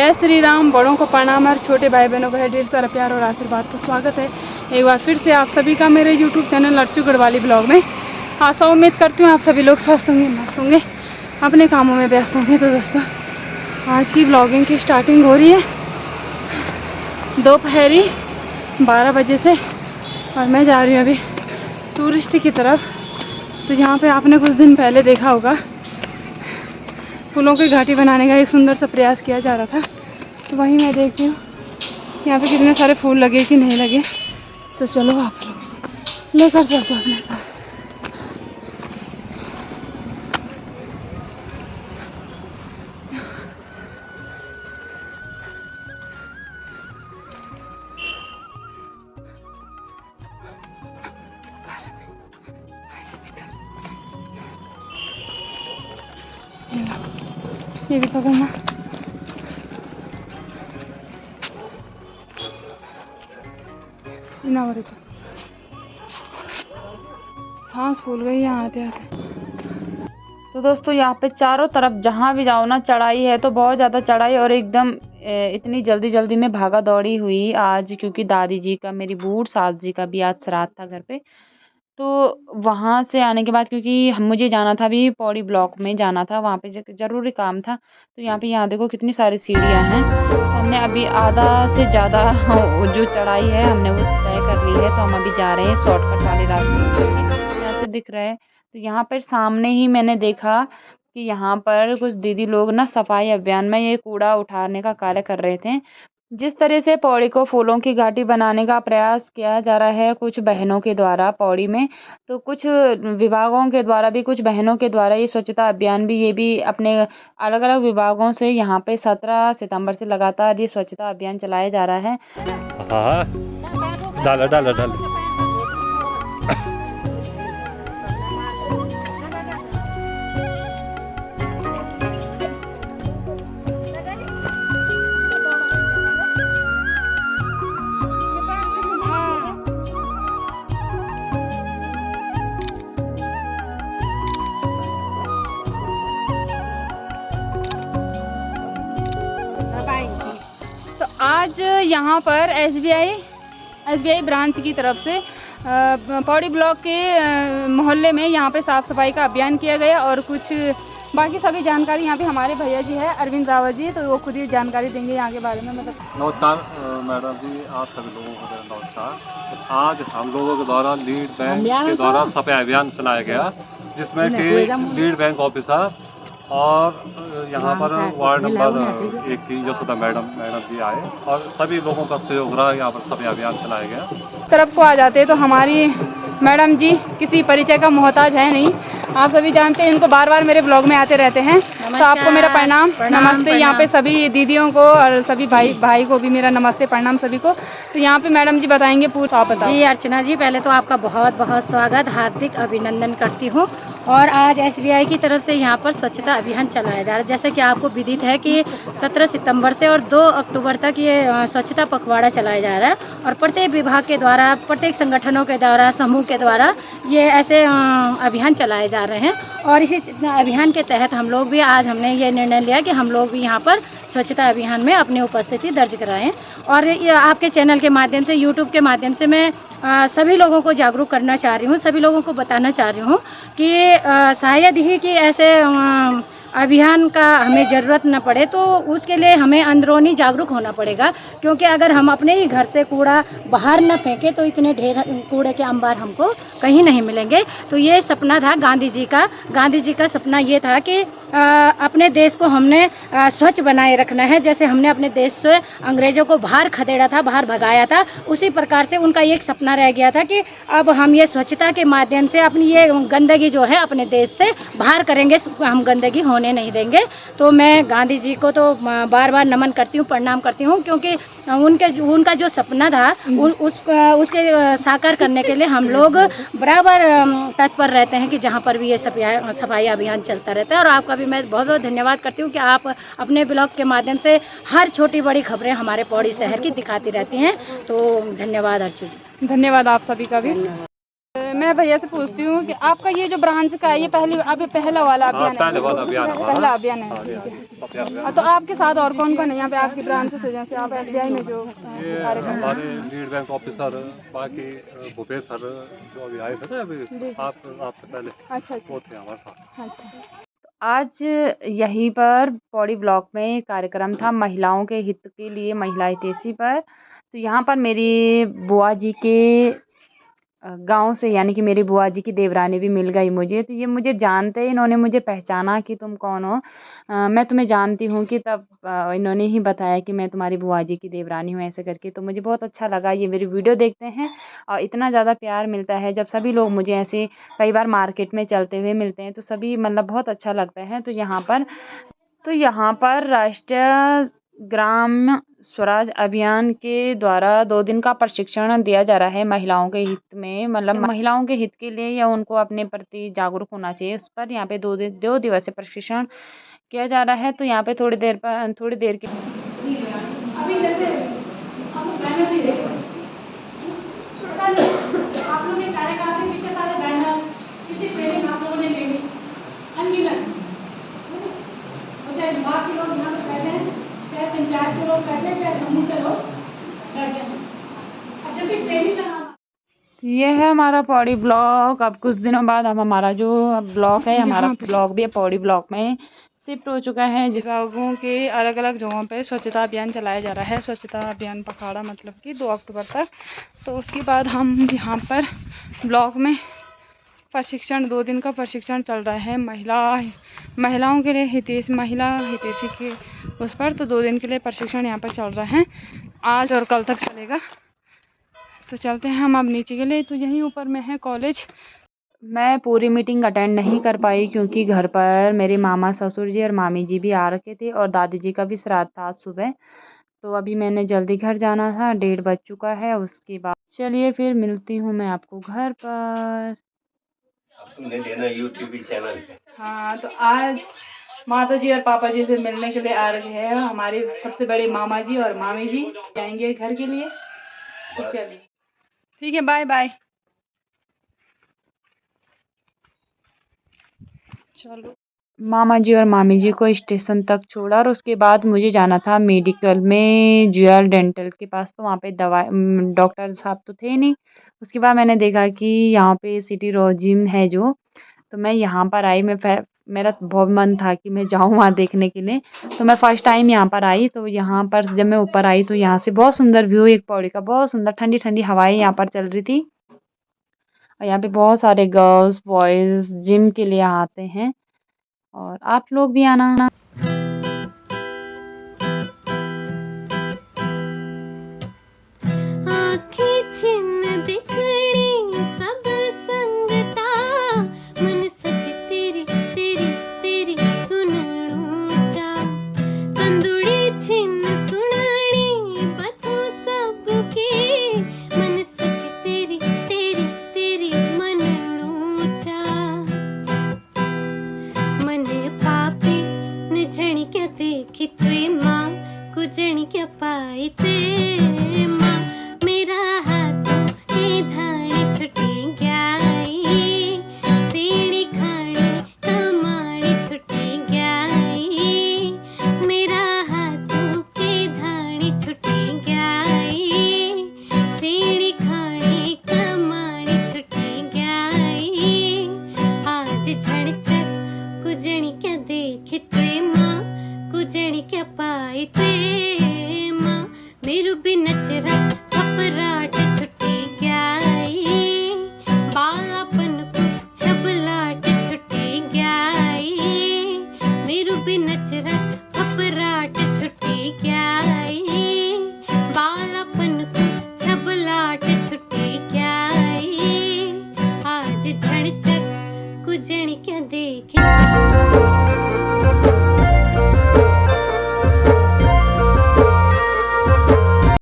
जय श्री राम। बड़ों को प्रणाम और छोटे भाई बहनों को है ढेर सारा प्यार और आशीर्वाद। तो स्वागत है एक बार फिर से आप सभी का मेरे YouTube channel Archu Garhwali blog में। आशा उम्मीद करती हूँ आप सभी लोग स्वस्थ होंगे, मस्त होंगे, अपने कामों में व्यस्त होंगे। तो दोस्तों आज की ब्लॉगिंग की स्टार्टिंग हो रही है दोपहरी 12 बजे से और मैं जा रही हूँ अभी टूरिस्ट की तरफ। तो यहाँ पे आपने कुछ दिन पहले देखा होगा फूलों की घाटी बनाने का एक सुंदर सा प्रयास किया जा रहा था। तो वहीं मैं देखती हूँ यहाँ पे कितने सारे फूल लगे कि नहीं लगे। तो चलो आप लोग लेकर चलते हो अपने साथ। ये भी पकड़ना। सांस फूल गई यहाँ आते आते। तो दोस्तों यहाँ पे चारों तरफ जहाँ भी जाओ ना चढ़ाई है, तो बहुत ज़्यादा चढ़ाई और एकदम इतनी जल्दी जल्दी में भागा दौड़ी हुई आज, क्योंकि दादी जी का, मेरी बूढ़ सास जी का भी आज श्राद्ध था घर पे। तो वहाँ से आने के बाद, क्योंकि मुझे जाना था भी पौड़ी ब्लॉक में जाना था, वहाँ पे ज़रूरी काम था। तो यहाँ देखो कितनी सारी सीढ़ियाँ हैं। तो हमने अभी आधा से ज़्यादा जो चढ़ाई है हमने वो तय कर ली है। तो हम अभी जा रहे हैं शॉर्टकट वाले रास्ते, यहाँ से दिख रहा है। तो यहाँ पर सामने ही मैंने देखा कि यहाँ पर कुछ दीदी लोग ना सफाई अभियान में ये कूड़ा उठाने का कार्य कर रहे थे। जिस तरह से पौड़ी को फूलों की घाटी बनाने का प्रयास किया जा रहा है कुछ बहनों के द्वारा पौड़ी में, तो कुछ विभागों के द्वारा भी, कुछ बहनों के द्वारा ये स्वच्छता अभियान भी, ये भी अपने अलग अलग विभागों से यहाँ पे 17 सितंबर से लगातार ये स्वच्छता अभियान चलाया जा रहा है। हाँ डालो डालो डालो। तो आज यहाँ पर एसबीआई ब्रांच की तरफ से पौड़ी ब्लॉक के मोहल्ले में यहाँ पे साफ़ सफाई का अभियान किया गया। और कुछ बाकी सभी जानकारी यहाँ पे हमारे भैया जी है अरविंद रावत जी, तो वो खुद ही जानकारी देंगे यहाँ के बारे में। मतलब नमस्कार मैडम जी, आप सभी लोगों को नमस्कार। आज हम लोगों के द्वारा लीड बैंक के द्वारा सफाई अभियान चलाया गया, जिसमें कि लीड बैंक ऑफिसर और यहाँ पर वार्ड नंबर 1 की यशोदा मैडम जी आए और सभी लोगों का सहयोग रहा। यहाँ पर सफाई अभियान चलाया गया। तरफ को आ जाते हैं तो हमारी मैडम जी किसी परिचय का मोहताज है नहीं, आप सभी जानते हैं, इनको बार बार मेरे ब्लॉग में आते रहते हैं। तो आपको मेरा प्रणाम नमस्ते। यहाँ पे सभी दीदियों को और सभी भाई को भी मेरा नमस्ते प्रणाम सभी को। तो यहाँ पे मैडम जी बताएंगे पूरा। आप बताओ। जी अर्चना जी, पहले तो आपका बहुत बहुत स्वागत, हार्दिक अभिनंदन करती हूँ। और आज एसबीआई की तरफ से यहाँ पर स्वच्छता अभियान चलाया जा रहा है। जैसे कि आपको विदित है कि 17 सितंबर से और 2 अक्टूबर तक ये स्वच्छता पखवाड़ा चलाया जा रहा है। और प्रत्येक विभाग के द्वारा, प्रत्येक संगठनों के द्वारा, समूह के द्वारा ये ऐसे अभियान चलाए जा रहे हैं। और इसी अभियान के तहत हम लोग भी, आज हमने ये निर्णय लिया कि हम लोग भी यहाँ पर स्वच्छता अभियान में अपनी उपस्थिति दर्ज कराएं। और आपके चैनल के माध्यम से, यूट्यूब के माध्यम से मैं सभी लोगों को जागरूक करना चाह रही हूँ, सभी लोगों को बताना चाह रही हूँ कि शायद ही कि ऐसे अभियान का हमें ज़रूरत न पड़े, तो उसके लिए हमें अंदरूनी जागरूक होना पड़ेगा। क्योंकि अगर हम अपने ही घर से कूड़ा बाहर न फेंकें तो इतने ढेर कूड़े के अंबार हमको कहीं नहीं मिलेंगे। तो ये सपना था गांधी जी का सपना ये था कि अपने देश को हमने स्वच्छ बनाए रखना है। जैसे हमने अपने देश से अंग्रेज़ों को बाहर खदेड़ा था, बाहर भगाया था, उसी प्रकार से उनका एक सपना रह गया था कि अब हम ये स्वच्छता के माध्यम से अपनी ये गंदगी जो है अपने देश से बाहर करेंगे, हम गंदगी होने नहीं देंगे। तो मैं गांधी जी को तो बार बार नमन करती हूँ, प्रणाम करती हूँ, क्योंकि उनका जो सपना था उसके साकार करने के लिए हम लोग बराबर तत्पर रहते हैं कि जहाँ पर भी ये सफाई अभियान चलता रहता है। और आपका भी मैं बहुत बहुत धन्यवाद करती हूँ कि आप अपने ब्लॉग के माध्यम से हर छोटी बड़ी खबरें हमारे पौड़ी शहर की दिखाती रहती हैं। तो धन्यवाद अर्चू जी। धन्यवाद आप सभी का भी। मैं भैया से पूछती हूँ कि आपका ये जो ब्रांच का है ये पहला वाला हाँ, अभियान है? पहले वाला अभियान हमारा। पहला अभियान है, हाँ जी, ठीक है। सफाई अभियान। तो आपके साथ और कौन कौन है यहाँ पे आपकी ब्रांच से, जैसे आप SBI में जो ये कार्य कर रहे हमारे लीड बैंक ऑफिसर, बाकी भूपेश सर जो अभी आए थे ना अभी जी। आपसे पहले, हैं? अच्छा वो थे हमारे साथ। अच्छा। आज यहीं पर पौड़ी ब्लॉक में कार्यक्रम था महिलाओं के हित के लिए, महिला हितैषी पर। तो यहाँ पर मेरी बुआ जी के गांव से, यानी कि मेरी बुआ जी की देवरानी भी मिल गई मुझे। तो ये मुझे जानते ही इन्होंने मुझे पहचाना कि तुम कौन हो, मैं तुम्हें जानती हूँ कि तब इन्होंने ही बताया कि मैं तुम्हारी बुआ जी की देवरानी हूँ, ऐसे करके। तो मुझे बहुत अच्छा लगा, ये मेरी वीडियो देखते हैं और इतना ज़्यादा प्यार मिलता है जब सभी लोग मुझे ऐसे कई बार मार्केट में चलते हुए मिलते हैं, तो सभी मतलब बहुत अच्छा लगता है। तो यहाँ पर राष्ट्रीय ग्राम स्वराज अभियान के द्वारा 2 दिन का प्रशिक्षण दिया जा रहा है महिलाओं के हित में, मतलब महिलाओं के हित के लिए, या उनको अपने प्रति जागरूक होना चाहिए उस पर। यहाँ पे 2 दिवसीय प्रशिक्षण किया जा रहा है। तो यहाँ पे थोड़ी देर के अभी जैसे हम बैनर भी देखो, पता नहीं आप लोग के कार्यकाल में कितने सारे बैनर, कितनी ट्रेनिंग आप लोगों ने ले ली, अनगिनत। चाहे विभाग के लोग यहाँ पे बैठे हैं, चाहे पंचायत के लोग बैठे हैं, चाहे समूह के लोग बैठे हैं, और जब भी ट्रेनिंग लगा। ये है हमारा पौड़ी ब्लॉक। अब कुछ दिनों बाद अब हमारा जो ब्लॉक है, हमारा ब्लॉक भी पौड़ी ब्लॉक में शिफ्ट हो चुका है। जिस लोगों के अलग अलग जगहों पे स्वच्छता अभियान चलाया जा रहा है, स्वच्छता अभियान पखवाड़ा, मतलब कि 2 अक्टूबर तक। तो उसके बाद हम यहाँ पर ब्लॉक में प्रशिक्षण, 2 दिन का प्रशिक्षण चल रहा है महिलाओं के लिए महिला हितैषी के उस पर। तो 2 दिन के लिए प्रशिक्षण यहाँ पर चल रहा है, आज और कल तक चलेगा। तो चलते हैं हम अब नीचे के लिए। तो यहीं ऊपर में है कॉलेज। मैं पूरी मीटिंग अटेंड नहीं कर पाई क्योंकि घर पर मेरे मामा ससुर जी और मामी जी भी आ रखे थे और दादी जी का भी श्राद्ध था आज सुबह। तो अभी मैंने जल्दी घर जाना था, 1:30 बज चुका है। उसके बाद चलिए फिर मिलती हूँ मैं आपको घर पर। तुमने देना यूट्यूब चैनल पे। हाँ, तो आज माता जी और पापा जी से मिलने के लिए आ रहे हैं हमारे सबसे बड़े मामा जी और मामी जी, जाएंगे घर के लिए। तो चलिए ठीक है, बाय बाय। चलो, मामा जी और मामी जी को स्टेशन तक छोड़ा और उसके बाद मुझे जाना था मेडिकल में, ज्वेल डेंटल के पास। तो वहाँ पे डॉक्टर साहब तो थे नहीं। उसके बाद मैंने देखा कि यहाँ पे सिटी रोजिम है जो, तो मैं यहाँ पर आई। मेरा बहुत मन था कि मैं जाऊँ वहाँ देखने के लिए। तो मैं फर्स्ट टाइम यहाँ पर आई। तो यहाँ पर जब मैं ऊपर आई तो यहाँ से बहुत सुंदर व्यू, एक पौड़ी का बहुत सुंदर, ठंडी ठंडी हवाएं यहाँ पर चल रही थी। और यहाँ पे बहुत सारे गर्ल्स बॉयज़ जिम के लिए आते हैं और आप लोग भी आना।